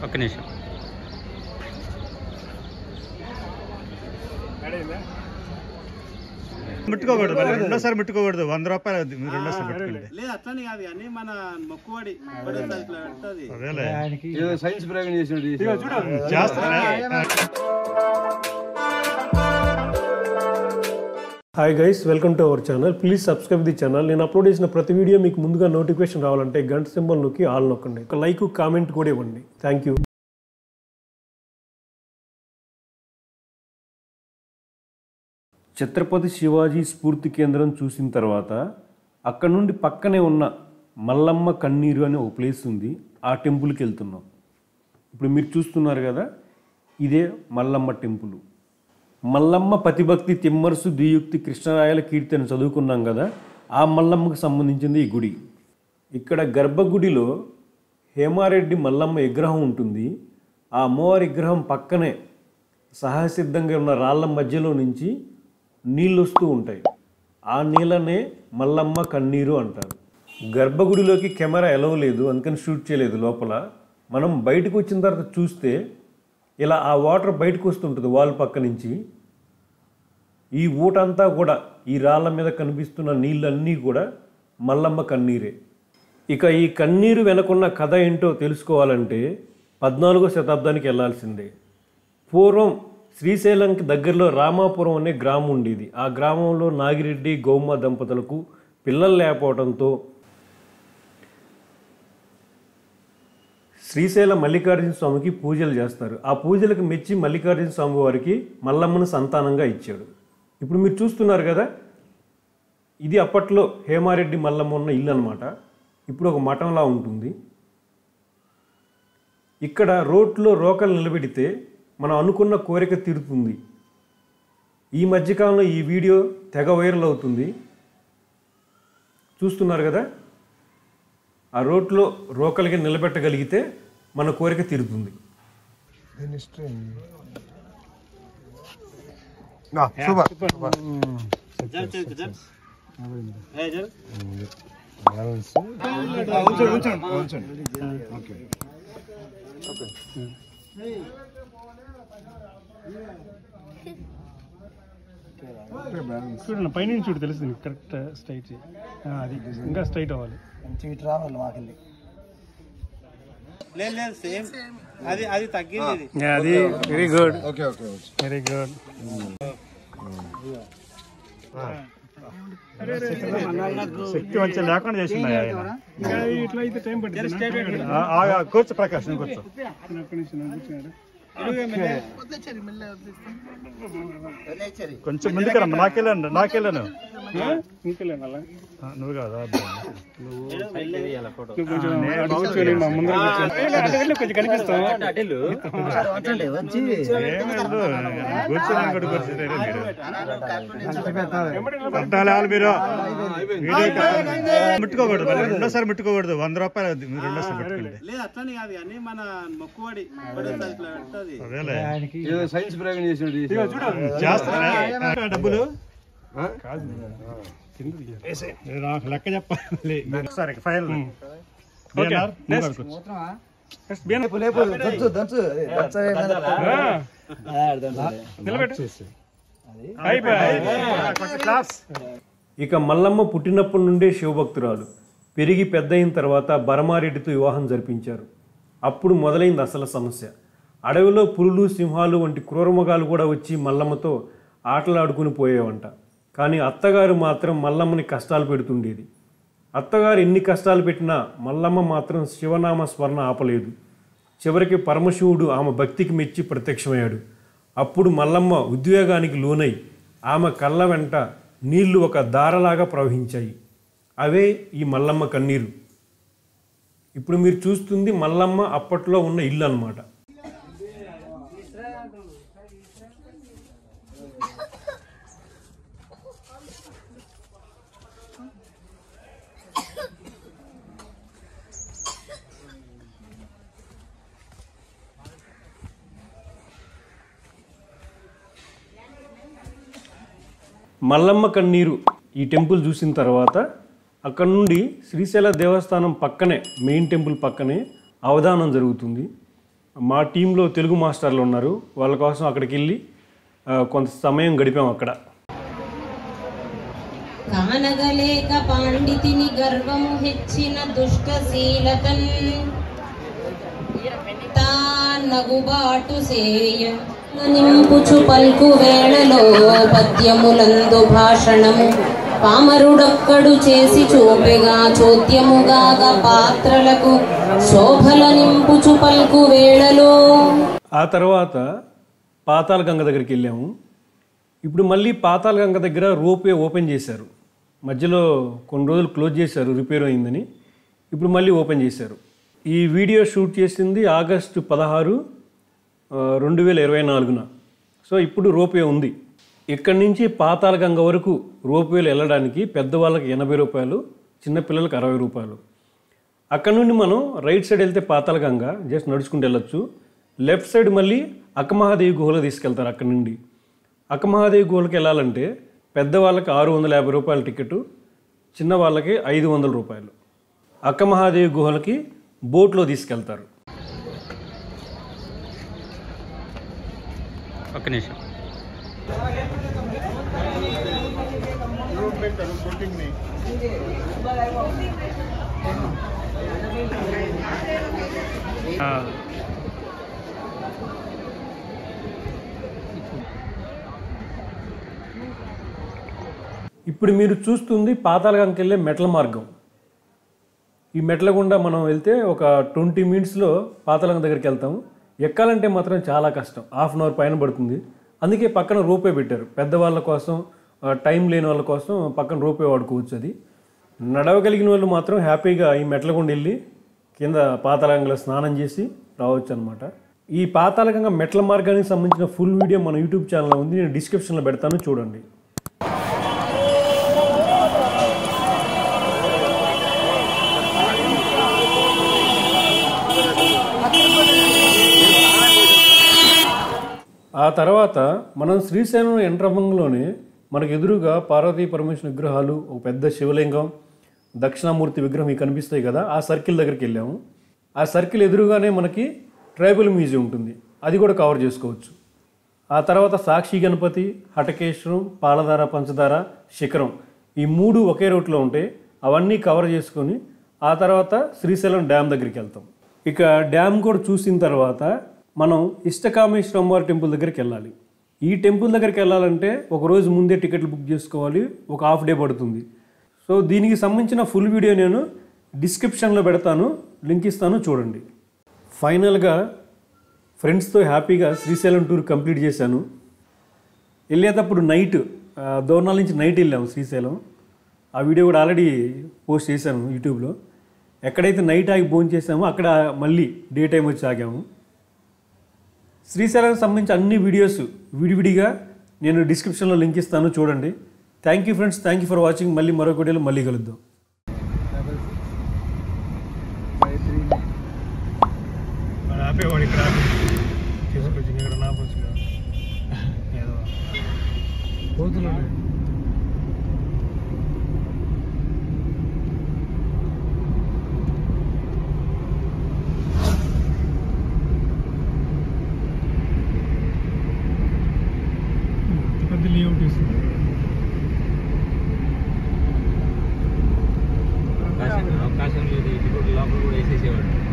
ఒక్క నిమిషం ముట్టుకోకూడదు, రెండోసారి ముట్టుకోకూడదు. 100 రూపాయలు రెండోసారి లేదు అట్లని కాదు కానీ మన మొక్కుబడి సైన్స్ ప్రయోగం చేసినట్టు hi guys, welcome to our channel. Please subscribe the channel. నేను అప్లోడ్ చేసిన ప్రతి వీడియో మీకు ముందుగా నోటిఫికేషన్ రావాలంటే గంట సింబల్ నొక్కి ఆల్ నొక్కండి. ఒక లైక్ కామెంట్ కూడా ఇవ్వండి. Thank you. ఛత్రపతి శివాజీ స్ఫూర్తి కేంద్రం చూసిన తర్వాత అక్కడ నుండి పక్కనే ఉన్న మల్లమ్మ కన్నీరు అనే ఒక ప్లేస్ ఉంది. ఆ టెంపుల్కి వెళ్తున్నాం. ఇప్పుడు మీరు చూస్తున్నారు కదా, ఇదే మల్లమ్మ టెంపుల్. మల్లమ్మ పతిభక్తి తిమ్మరుసు ద్వియుక్తి కృష్ణరాయల కీర్తి అని చదువుకున్నాం కదా, ఆ మల్లమ్మకు సంబంధించింది ఈ గుడి. ఇక్కడ గర్భగుడిలో హేమారెడ్డి మల్లమ్మ విగ్రహం ఉంటుంది. ఆ అమ్మవారి విగ్రహం పక్కనే సహసిద్ధంగా ఉన్న రాళ్ళ మధ్యలో నుంచి నీళ్ళు వస్తూ ఉంటాయి. ఆ నీళ్ళనే మల్లమ్మ కన్నీరు అంటారు. గర్భగుడిలోకి కెమెరా ఎలవ్ లేదు, అందుకని షూట్ చేయలేదు లోపల. మనం బయటకు వచ్చిన తర్వాత చూస్తే ఇలా ఆ వాటర్ బయటకు వస్తుంటుంది వాల్ పక్క నుంచి. ఈ ఊటంతా కూడా ఈ రాళ్ళ మీద కనిపిస్తున్న నీళ్ళన్నీ కూడా మల్లమ్మ కన్నీరే. ఇక ఈ కన్నీరు వెనకున్న కథ ఏంటో తెలుసుకోవాలంటే 14వ శతాబ్దానికి వెళ్ళాల్సిందే. పూర్వం శ్రీశైలంకి దగ్గరలో రామాపురం అనే గ్రామం ఉండేది. ఆ గ్రామంలో నాగిరెడ్డి గౌమ్మ దంపతులకు పిల్లలు లేకపోవడంతో శ్రీశైలం మల్లికార్జున స్వామికి పూజలు చేస్తారు. ఆ పూజలకు మెచ్చి మల్లికార్జున స్వామి వారికి మల్లమ్మను సంతానంగా ఇచ్చాడు. ఇప్పుడు మీరు చూస్తున్నారు కదా, ఇది అప్పట్లో హేమారెడ్డి మల్లమ్మ ఉన్న ఇల్లు అనమాట. ఇప్పుడు ఒక మఠంలా ఉంటుంది. ఇక్కడ రోడ్లో రోకలు నిలబెడితే మనం అనుకున్న కోరిక తీరుతుంది. ఈ మధ్యకాలంలో ఈ వీడియో తెగ వైరల్ అవుతుంది. చూస్తున్నారు కదా, ఆ రోడ్లో రోకలిగా నిలబెట్టగలిగితే మన కోరిక తీరుతుంది. చూడండి, పైనుంచి చూడు తెలుస్తుంది. కరెక్ట్ స్ట్రైట్, అది ఇంకా స్ట్రైట్ అవ్వాలి. రావాలి మాకెళ్ళి. లేదు లేదు సేమ్ అది అది తగ్గింది. అది వెరీ గుడ్, వెరీ గుడ్. శక్తి మంచిగా లేకుండా చేసింది ఆయన. ఇంకా ఇట్లా అయితే టైం పడుతుంది. కూర్చో ప్రకాష్, కూర్చో. కొంచెం ముందుకు రమ్మ. నాకెళ్ళాను నువ్వు కాదా? కొంచెం కనిపిస్తావు. మీరు ముట్టుకోకూడదు, రెండోసారి ముట్టుకోకూడదు. 100 రూపాయలు రెండోసారి పెట్టుకోండి. లేదు అట్లని కాదు కానీ మన మొక్కుబడి సైన్స్ ప్రయోగం చేసినట్టు డబ్బులు లెక్క చెప్పాలి. ఒకసారి ఫైల్ ఇక మల్లమ్మ పుట్టినప్పటి నుండే శివభక్తురాలు. పెరిగి పెద్ద అయిన తర్వాత బరమారెడ్డితో వివాహం జరిపించారు. అప్పుడు మొదలైంది అసలు సమస్య. అడవిలో పులులు, సింహాలు వంటి క్రూరమృగాలు కూడా వచ్చి మల్లమ్మతో ఆటలాడుకుని పోయేవంట. కానీ అత్తగారు మాత్రం మల్లమ్మని కష్టాలు పెడుతుండేది. అత్తగారు ఎన్ని కష్టాలు పెట్టినా మల్లమ్మ మాత్రం శివనామ స్మరణ ఆపలేదు. చివరికి పరమశివుడు ఆమె భక్తికి మెచ్చి ప్రత్యక్షమయ్యాడు. అప్పుడు మల్లమ్మ ఉద్వేగానికి లోనై ఆమె కళ్ళ వెంట నీళ్లు ఒక దారలాగా ప్రవహించాయి. అవే ఈ మల్లమ్మ కన్నీరు. ఇప్పుడు మీరు చూస్తుంది మల్లమ్మ అప్పట్లో ఉన్న ఇల్లు అన్నమాట. మల్లమ్మ కన్నీరు ఈ టెంపుల్ చూసిన తర్వాత అక్కడ నుండి శ్రీశైల దేవస్థానం పక్కనే, మెయిన్ టెంపుల్ పక్కనే అవధానం జరుగుతుంది. మా టీంలో తెలుగు మాస్టర్లు ఉన్నారు, వాళ్ళ కోసం అక్కడికి వెళ్ళి కొంత సమయం గడిపాం అక్కడ. కానగలేక పాండితిని గర్వము హెచ్చిన దుష్టశీలతన్ తానగుబాటు సేయ నింపుచు పల్కు వేళలో పద్యములందు భాషణము పామరుడొక్కడు చేసి చూపెగా చోద్యముగాగ పాత్రలకు శోభల నింపుచు పల్కు వేళలో. ఆ తర్వాత పాతాళ గంగ దగ్గరికి వెళ్ళాము. ఇప్పుడు మళ్ళీ పాతాళ గంగ దగ్గర రోప్వే ఓపెన్ చేశారు. మధ్యలో కొన్ని రోజులు క్లోజ్ చేశారు, రిపేర్ అయిందని. ఇప్పుడు మళ్ళీ ఓపెన్ చేశారు. ఈ వీడియో షూట్ చేసింది ఆగస్టు 16, 2024. సో ఇప్పుడు రోప్వే ఉంది. ఇక్కడి నుంచి పాతాళ గంగ వరకు రోప్వేలు వెళ్ళడానికి పెద్దవాళ్ళకి 80 రూపాయలు, చిన్నపిల్లలకి 60 రూపాయలు. అక్కడ నుండి మనం రైట్ సైడ్ వెళ్తే పాతాళ గంగ జస్ట్ నడుచుకుంటూ వెళ్ళొచ్చు. లెఫ్ట్ సైడ్ మళ్ళీ అక్కమహాదేవి గుహలో తీసుకెళ్తారు. అక్కడ నుండి అక్కమహాదేవి గుహలకు వెళ్ళాలంటే పెద్దవాళ్ళకి 650 రూపాయల టికెట్, చిన్న వాళ్ళకి 500 రూపాయలు. అక్కమహాదేవి గుహలకి బోట్లో తీసుకెళ్తారు. ఒక్క నిమిషం. ఇప్పుడు మీరు చూస్తుంది పాతాళ గంగకి వెళ్ళే మెట్ల మార్గం. ఈ మెట్ల గుండా మనం వెళ్తే ఒక 20 మినిట్స్లో పాతాళ గంగ దగ్గరికి వెళ్తాము. ఎక్కాలంటే మాత్రం చాలా కష్టం, హాఫ్ అన్ అవర్ పైన పడుతుంది. అందుకే పక్కన రోపే పెట్టారు. పెద్దవాళ్ళ కోసం, టైం లేని వాళ్ళ కోసం పక్కన రోపే వాడుకోవచ్చు. అది నడవగలిగిన వాళ్ళు మాత్రం హ్యాపీగా ఈ మెట్ల గుండా వెళ్ళి కింద పాతాళ గంగలో స్నానం చేసి రావచ్చు అనమాట. ఈ పాతాళ గంగ మెట్ల మార్గానికి సంబంధించిన ఫుల్ వీడియో మన యూట్యూబ్ ఛానల్లో ఉంది, నేను డిస్క్రిప్షన్లో పెడతాను, చూడండి. ఆ తర్వాత మనం శ్రీశైలం ఎంట్రమంలోనే మనకు ఎదురుగా పార్వతీ పరమేశ్వర విగ్రహాలు, ఒక పెద్ద శివలింగం, దక్షిణామూర్తి విగ్రహం ఇవి కనిపిస్తాయి కదా, ఆ సర్కిల్ దగ్గరికి వెళ్ళాము. ఆ సర్కిల్ ఎదురుగానే మనకి ట్రైబల్ మ్యూజియం ఉంటుంది, అది కూడా కవర్ చేసుకోవచ్చు. ఆ తర్వాత సాక్షి గణపతి, హటకేశ్వరం, పాలధార, పంచదార, శిఖరం, ఈ 3 ఒకే రూట్లో ఉంటాయి. అవన్నీ కవర్ చేసుకొని ఆ తర్వాత శ్రీశైలం డ్యామ్ దగ్గరికి వెళ్తాం. ఇక డ్యామ్ కూడా చూసిన తర్వాత మనం ఇష్టకామేశ్వర అమ్మవారి టెంపుల్ దగ్గరికి వెళ్ళాలి. ఈ టెంపుల్ దగ్గరికి వెళ్ళాలంటే ఒక రోజు ముందే టికెట్లు బుక్ చేసుకోవాలి, ఒక హాఫ్ డే పడుతుంది. సో దీనికి సంబంధించిన ఫుల్ వీడియో నేను డిస్క్రిప్షన్లో పెడతాను, లింక్ ఇస్తాను, చూడండి. ఫైనల్గా ఫ్రెండ్స్తో హ్యాపీగా శ్రీశైలం టూర్ కంప్లీట్ చేశాను. వెళ్ళేటప్పుడు నైట్, దోర్నాల నుంచి నైట్ వెళ్ళాము శ్రీశైలం. ఆ వీడియో కూడా ఆల్రెడీ పోస్ట్ చేశాను యూట్యూబ్లో. ఎక్కడైతే నైట్ ఆగి భోజనం చేసామో అక్కడ మళ్ళీ డే టైం వచ్చి ఆగాము. శ్రీశైలానికి సంబంధించి అన్ని వీడియోస్ విడివిడిగా నేను డిస్క్రిప్షన్లో లింక్ ఇస్తాను, చూడండి. Thank you friends, thank you for watching. మళ్ళీ మరొక వీడియోలో మళ్ళీ కలుద్దాం. అవకాశం లేదు, ఇది కూడా లోపల కూడా వేసేసేవాడు.